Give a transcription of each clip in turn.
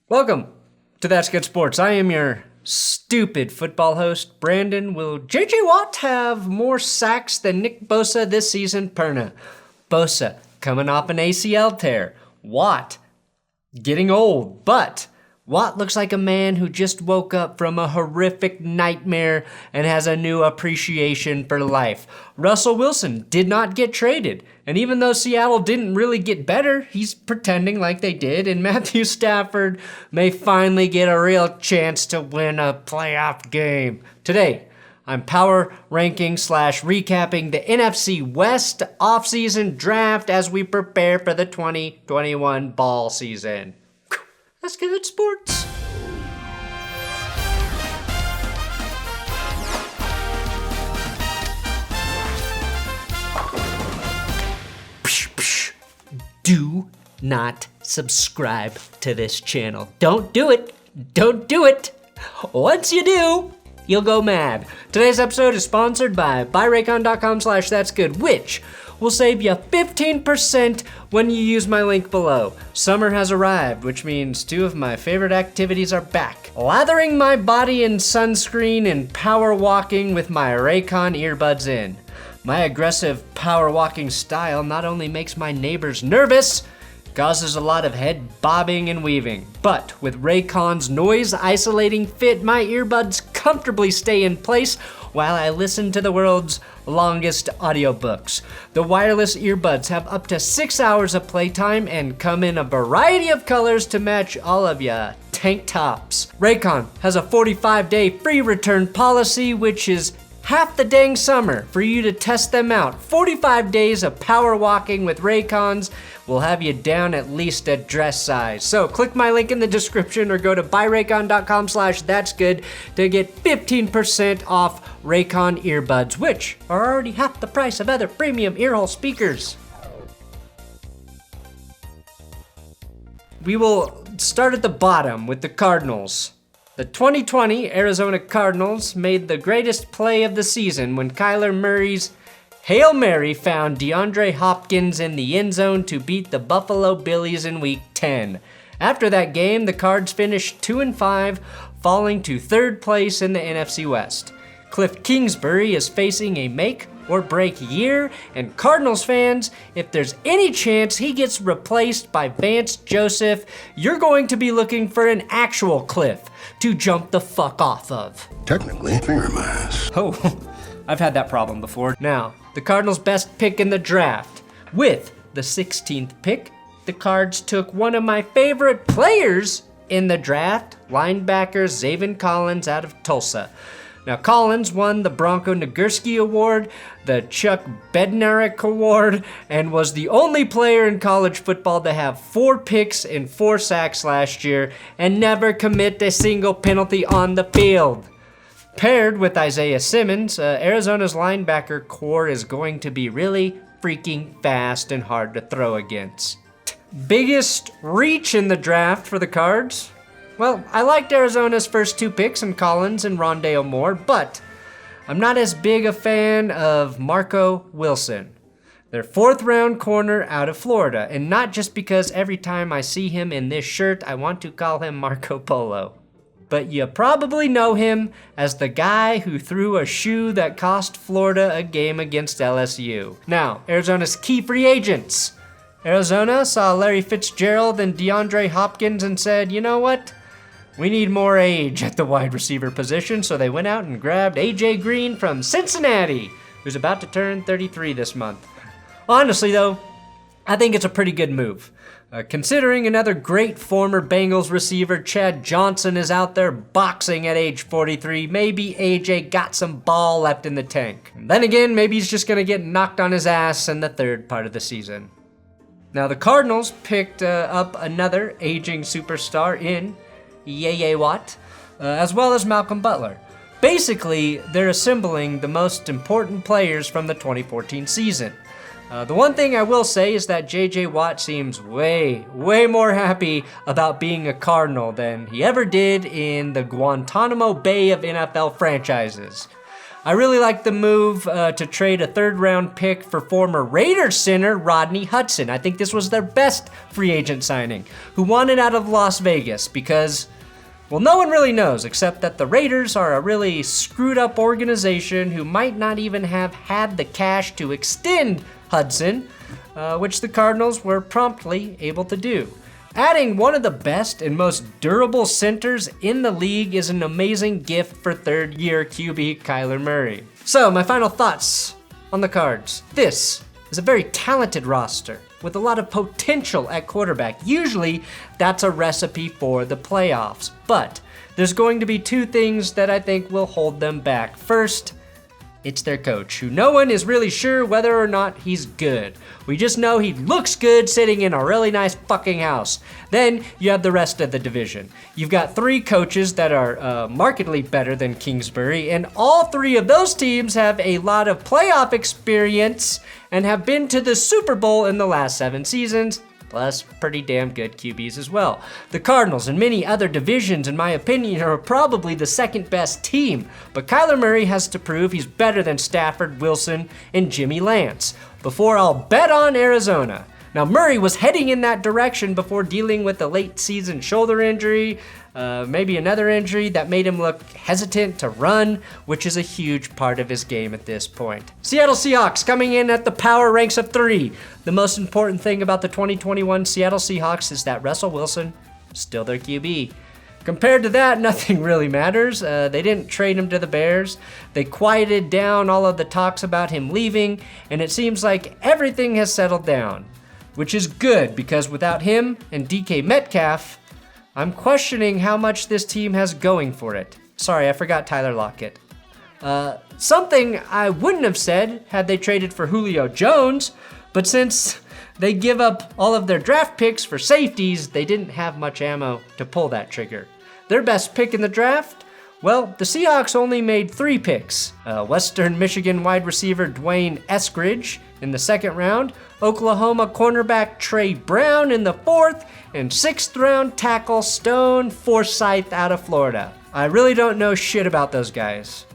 Welcome to That's Good Sports. I am your stupid football host, Brandon. Will J.J. Watt have more sacks than Nick Bosa this season? Perna. Bosa coming off an ACL tear. Watt getting old, but Watt looks like a man who just woke up from a horrific nightmare and has a new appreciation for life. Russell Wilson did not get traded, and even though Seattle didn't really get better, he's pretending like they did, and Matthew Stafford may finally get a real chance to win a playoff game. Today, I'm power ranking / recapping the NFC West offseason draft as we prepare for the 2021 ball season. That's good sports. Do not subscribe to this channel. Don't do it. Don't do it. Once you do, you'll go mad. Today's episode is sponsored by buyraycon.com/thatsgood, which will save you 15% when you use my link below. Summer has arrived, which means two of my favorite activities are back. Lathering my body in sunscreen and power walking with my Raycon earbuds in. My aggressive power walking style not only makes my neighbors nervous, causes a lot of head bobbing and weaving. But with Raycon's noise isolating fit, my earbuds comfortably stay in place while I listen to the world's longest audiobooks. The wireless earbuds have up to 6 hours of playtime and come in a variety of colors to match all of ya tank tops. Raycon has a 45-day free return policy, which is half the dang summer for you to test them out. 45 days of power walking with Raycons will have you down at least a dress size. So click my link in the description or go to buyraycon.com/thatsgood to get 15% off Raycon earbuds, which are already half the price of other premium earhole speakers. We will start at the bottom with the Cardinals. The 2020 Arizona Cardinals made the greatest play of the season when Kyler Murray's Hail Mary found Deandre Hopkins in the end zone to beat the Buffalo Billies in Week 10. After that game, the Cards finished 2-5, falling to third place in the NFC West. Cliff Kingsbury is facing a make or break year, and Cardinals fans, if there's any chance he gets replaced by Vance Joseph, you're going to be looking for an actual cliff to jump the fuck off of. Technically, finger my ass. Oh, I've had that problem before. Now, the Cardinals' best pick in the draft. With the 16th pick, the Cards took one of my favorite players in the draft, linebacker Zaven Collins out of Tulsa. Now, Collins won the Bronco Nagurski Award, the Chuck Bednarik Award, and was the only player in college football to have 4 picks and 4 sacks last year and never commit a single penalty on the field. Paired with Isaiah Simmons, Arizona's linebacker core is going to be really freaking fast and hard to throw against. Biggest reach in the draft for the Cards? Well, I liked Arizona's first 2 picks in Collins and Rondale Moore, but I'm not as big a fan of Marco Wilson, their 4th round corner out of Florida, and not just because every time I see him in this shirt, I want to call him Marco Polo. But you probably know him as the guy who threw a shoe that cost Florida a game against LSU. Now, Arizona's key free agents. Arizona saw Larry Fitzgerald and DeAndre Hopkins and said, you know what? We need more age at the wide receiver position, so they went out and grabbed A.J. Green from Cincinnati, who's about to turn 33 this month. Honestly, though, I think it's a pretty good move. Considering another great former Bengals receiver, Chad Johnson, is out there boxing at age 43, maybe A.J. got some ball left in the tank. And then again, maybe he's just going to get knocked on his ass in the third part of the season. Now, the Cardinals picked up another aging superstar in J.J. Watt, as well as Malcolm Butler. Basically, they're assembling the most important players from the 2014 season. The one thing I will say is that J.J. Watt seems way more happy about being a Cardinal than he ever did in the Guantanamo Bay of NFL franchises. I really like the move to trade a third-round pick for former Raiders center Rodney Hudson. I think this was their best free agent signing, who wanted out of Las Vegas because, well, no one really knows except that the Raiders are a really screwed up organization who might not even have had the cash to extend Hudson, which the Cardinals were promptly able to do. Adding one of the best and most durable centers in the league is an amazing gift for third-year QB Kyler Murray. So, my final thoughts on the Cards. This is a very talented roster with a lot of potential at quarterback. Usually, that's a recipe for the playoffs. But there's going to be two things that I think will hold them back. First, it's their coach, who no one is really sure whether or not he's good. We just know he looks good sitting in a really nice fucking house. Then you have the rest of the division. You've got three coaches that are markedly better than Kingsbury, and all three of those teams have a lot of playoff experience and have been to the Super Bowl in the last 7 seasons. Plus, pretty damn good QBs as well. The Cardinals and many other divisions, in my opinion, are probably the second best team, but Kyler Murray has to prove he's better than Stafford, Wilson, and Jimmy Lance before I'll bet on Arizona. Now, Murray was heading in that direction before dealing with a late season shoulder injury, maybe another injury that made him look hesitant to run, which is a huge part of his game at this point. Seattle Seahawks coming in at the power ranks of 3. The most important thing about the 2021 Seattle Seahawks is that Russell Wilson is still their QB. Compared to that, nothing really matters. They didn't trade him to the Bears. They quieted down all of the talks about him leaving, and it seems like everything has settled down, which is good because without him and DK Metcalf, I'm questioning how much this team has going for it. Sorry, I forgot Tyler Lockett. Something I wouldn't have said had they traded for Julio Jones, but since they give up all of their draft picks for safeties, they didn't have much ammo to pull that trigger. Their best pick in the draft? Well, the Seahawks only made 3 picks. Western Michigan wide receiver Dwayne Eskridge in the 2nd round, Oklahoma cornerback Trey Brown in the 4th, and 6th round tackle Stone Forsythe out of Florida. I really don't know shit about those guys.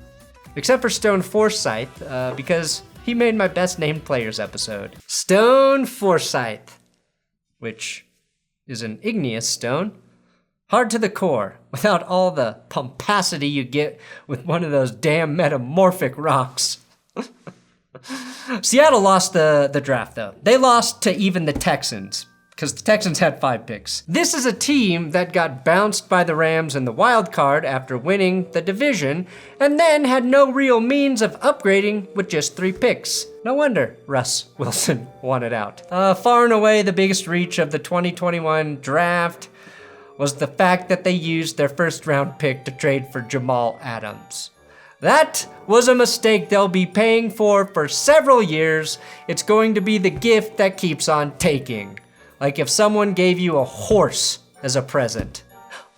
Except for Stone Forsythe, because he made my best named players episode. Stone Forsythe, which is an igneous stone. Hard to the core, without all the pomposity you get with one of those damn metamorphic rocks. Seattle lost the draft, though. They lost to even the Texans, because the Texans had 5 picks. This is a team that got bounced by the Rams in the wild card after winning the division, and then had no real means of upgrading with just 3 picks. No wonder Russ Wilson wanted out. Far and away the biggest reach of the 2021 draft was the fact that they used their 1st round pick to trade for Jamal Adams. That was a mistake they'll be paying for several years. It's going to be the gift that keeps on taking. Like if someone gave you a horse as a present.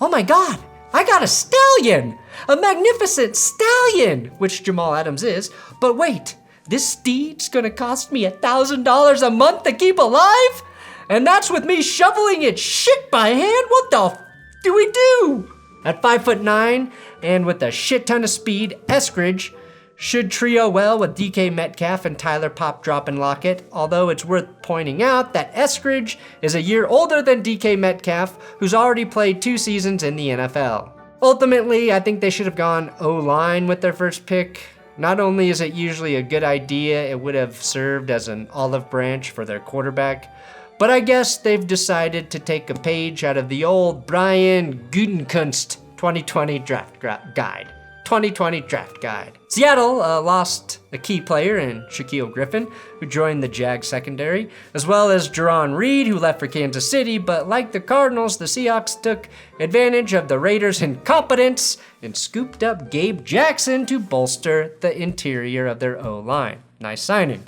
Oh my God, I got a stallion! A magnificent stallion! Which Jamal Adams is. But wait, this steed's gonna cost me $1,000 a month to keep alive? And that's with me shoveling its shit by hand? What the f do we do? At 5'9", and with a shit ton of speed, Eskridge should trio well with DK Metcalf and Tyler Pop dropping Lockett, although it's worth pointing out that Eskridge is a year older than DK Metcalf, who's already played 2 seasons in the NFL. Ultimately, I think they should have gone O-line with their 1st pick. Not only is it usually a good idea, it would have served as an olive branch for their quarterback, but I guess they've decided to take a page out of the old Brian Gutekunst 2020 draft guide. 2020 draft guide. Seattle lost a key player in Shaquille Griffin, who joined the Jags secondary, as well as Jerron Reed, who left for Kansas City, but like the Cardinals, the Seahawks took advantage of the Raiders' incompetence and scooped up Gabe Jackson to bolster the interior of their O-line. Nice signing.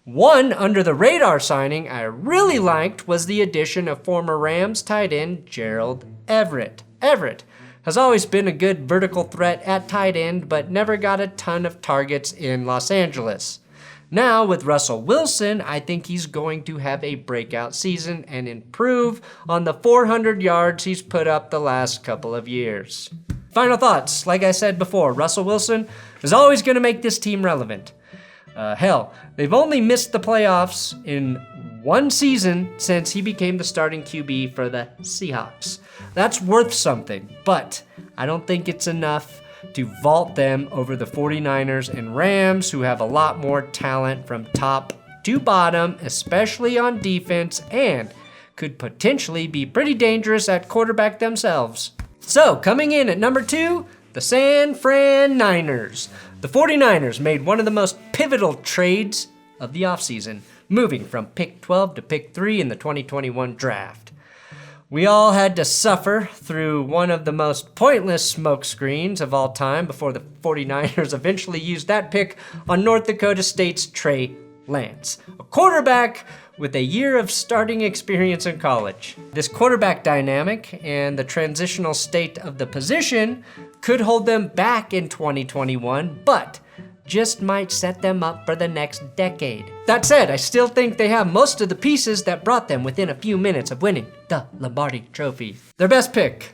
One under-the-radar signing I really liked was the addition of former Rams tight end Gerald Everett. Everett has always been a good vertical threat at tight end, but never got a ton of targets in Los Angeles. Now, with Russell Wilson, I think he's going to have a breakout season and improve on the 400 yards he's put up the last couple of years. Final thoughts. Like I said before, Russell Wilson is always going to make this team relevant. Hell, they've only missed the playoffs in one season since he became the starting QB for the Seahawks. That's worth something, but I don't think it's enough to vault them over the 49ers and Rams, who have a lot more talent from top to bottom, especially on defense, and could potentially be pretty dangerous at quarterback themselves. So, coming in at number 2, the San Fran Niners. The 49ers made one of the most pivotal trades of the offseason, moving from pick 12 to pick 3 in the 2021 draft. We all had to suffer through one of the most pointless smokescreens of all time before the 49ers eventually used that pick on North Dakota State's Trey Lance, a quarterback with a year of starting experience in college. This quarterback dynamic and the transitional state of the position could hold them back in 2021, but just might set them up for the next decade. That said, I still think they have most of the pieces that brought them within a few minutes of winning the Lombardi Trophy. Their best pick.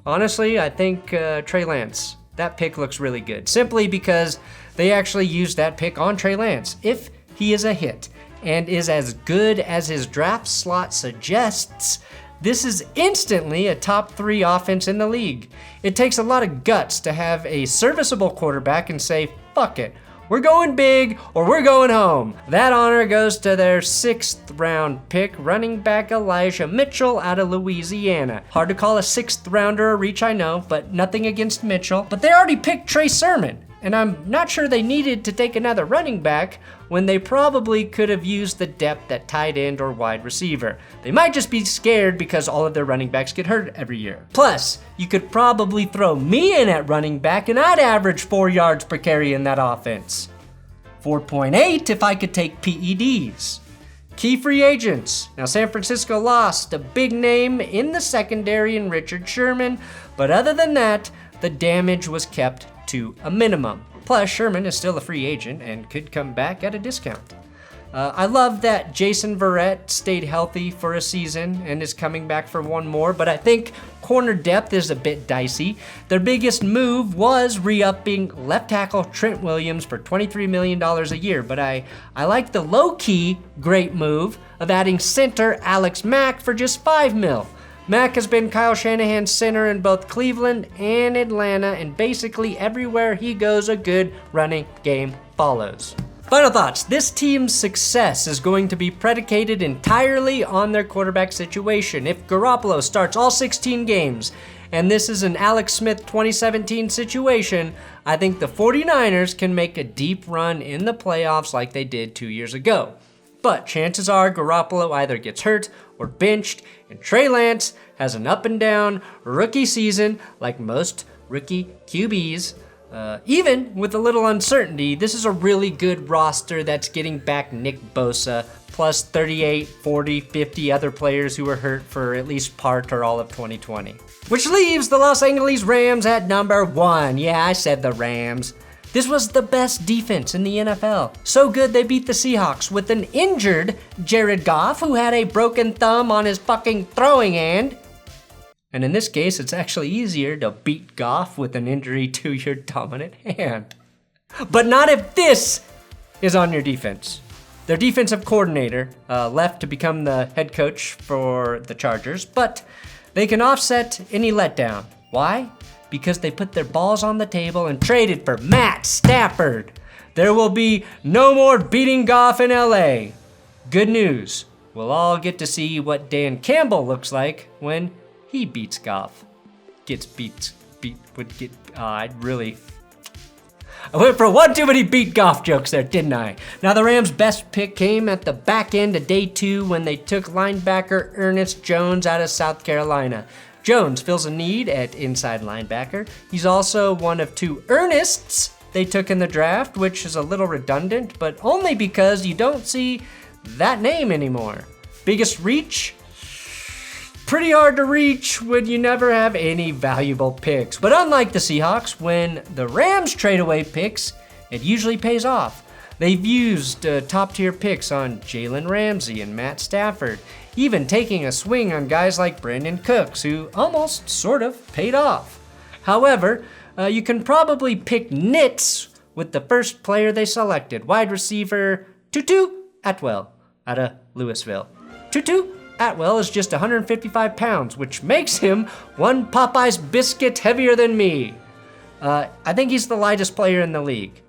Honestly, I think Trey Lance. That pick looks really good, simply because they actually used that pick on Trey Lance. If he is a hit and is as good as his draft slot suggests, this is instantly a top 3 offense in the league. It takes a lot of guts to have a serviceable quarterback and say, fuck it, we're going big or we're going home. That honor goes to their 6th round pick, running back Elijah Mitchell out of Louisiana. Hard to call a 6th rounder a reach, I know, but nothing against Mitchell. But they already picked Trey Sermon, and I'm not sure they needed to take another running back when they probably could have used the depth at tight end or wide receiver. They might just be scared because all of their running backs get hurt every year. Plus, you could probably throw me in at running back and I'd average 4 yards per carry in that offense. 4.8 if I could take PEDs. Key free agents. Now, San Francisco lost a big name in the secondary in Richard Sherman, but other than that, the damage was kept to a minimum. Plus, Sherman is still a free agent and could come back at a discount. I love that Jason Verrett stayed healthy for a season and is coming back for one more, but I think corner depth is a bit dicey. Their biggest move was re-upping left tackle Trent Williams for $23 million a year, but I like the low-key great move of adding center Alex Mack for just $5 million. Mack has been Kyle Shanahan's center in both Cleveland and Atlanta, and basically everywhere he goes, a good running game follows. Final thoughts. This team's success is going to be predicated entirely on their quarterback situation. If Garoppolo starts all 16 games, and this is an Alex Smith 2017 situation, I think the 49ers can make a deep run in the playoffs like they did 2 years ago. But chances are Garoppolo either gets hurt or benched, and Trey Lance has an up and down rookie season like most rookie QBs. Even with a little uncertainty, this is a really good roster that's getting back Nick Bosa, plus 38, 40, 50 other players who were hurt for at least part or all of 2020. Which leaves the Los Angeles Rams at number 1. Yeah, I said the Rams. This was the best defense in the NFL. So good they beat the Seahawks with an injured Jared Goff who had a broken thumb on his fucking throwing hand. And in this case, it's actually easier to beat Goff with an injury to your dominant hand. But not if this is on your defense. Their defensive coordinator left to become the head coach for the Chargers, but they can offset any letdown. Why? Because they put their balls on the table and traded for Matt Stafford. There will be no more beating Goff in LA. Good news. We'll all get to see what Dan Campbell looks like when he beats Goff. I went for one too many beat Goff jokes there, didn't I? Now the Rams' best pick came at the back end of day 2 when they took linebacker Ernest Jones out of South Carolina. Jones fills a need at inside linebacker. He's also one of 2 Ernests they took in the draft, which is a little redundant, but only because you don't see that name anymore. Biggest reach? Pretty hard to reach when you never have any valuable picks. But unlike the Seahawks, when the Rams trade away picks, it usually pays off. They've used top-tier picks on Jalen Ramsey and Matt Stafford, even taking a swing on guys like Brandon Cooks, who almost sort of paid off. However, you can probably pick nits with the first player they selected, wide receiver Tutu Atwell out of Louisville. Tutu Atwell is just 155 pounds, which makes him one Popeye's biscuit heavier than me. I think he's the lightest player in the league.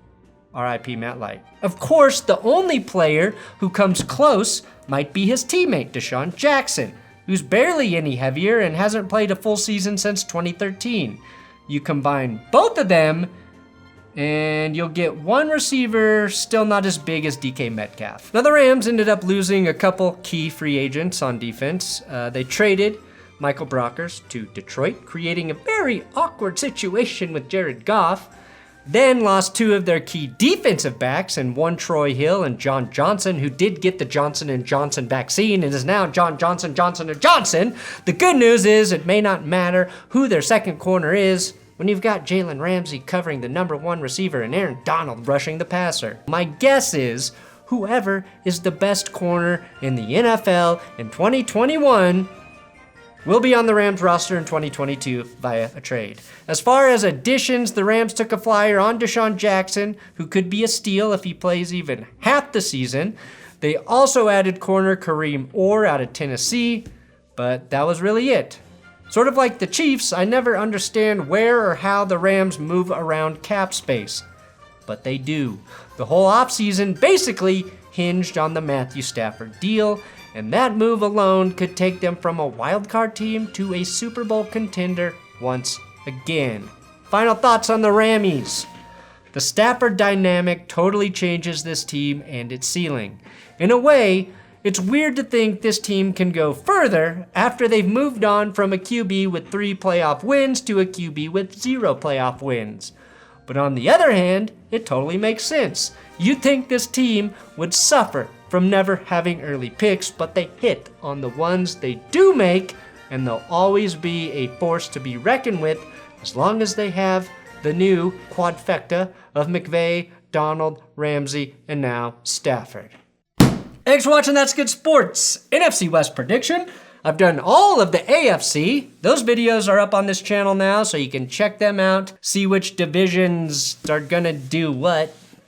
R.I.P. Matt Light. Of course, the only player who comes close might be his teammate, Deshaun Jackson, who's barely any heavier and hasn't played a full season since 2013. You combine both of them, and you'll get one receiver still not as big as DK Metcalf. Now, the Rams ended up losing a couple key free agents on defense. They traded Michael Brockers to Detroit, creating a very awkward situation with Jared Goff. Then lost two of their key defensive backs and one Troy Hill and John Johnson, who did get the Johnson & Johnson vaccine and is now John Johnson, Johnson & Johnson. The good news is it may not matter who their second corner is when you've got Jalen Ramsey covering the number one receiver and Aaron Donald rushing the passer. My guess is whoever is the best corner in the NFL in 2021 will be on the Rams roster in 2022 via a trade. As far as additions, the Rams took a flyer on Deshaun Jackson, who could be a steal if he plays even half the season. They also added corner Kareem Orr out of Tennessee, but that was really it. Sort of like the Chiefs, I never understand where or how the Rams move around cap space, but they do. The whole offseason basically hinged on the Matthew Stafford deal, and that move alone could take them from a wildcard team to a Super Bowl contender once again. Final thoughts on the Rammies. The Stafford dynamic totally changes this team and its ceiling. In a way, it's weird to think this team can go further after they've moved on from a QB with 3 playoff wins to a QB with 0 playoff wins. But on the other hand, it totally makes sense. You'd think this team would suffer from never having early picks, but they hit on the ones they do make, and they'll always be a force to be reckoned with as long as they have the new quadfecta of McVay, Donald, Ramsey, and now Stafford. Thanks for watching That's Good Sports. NFC West prediction. I've done all of the AFC. Those videos are up on this channel now, so you can check them out, see which divisions are gonna do what.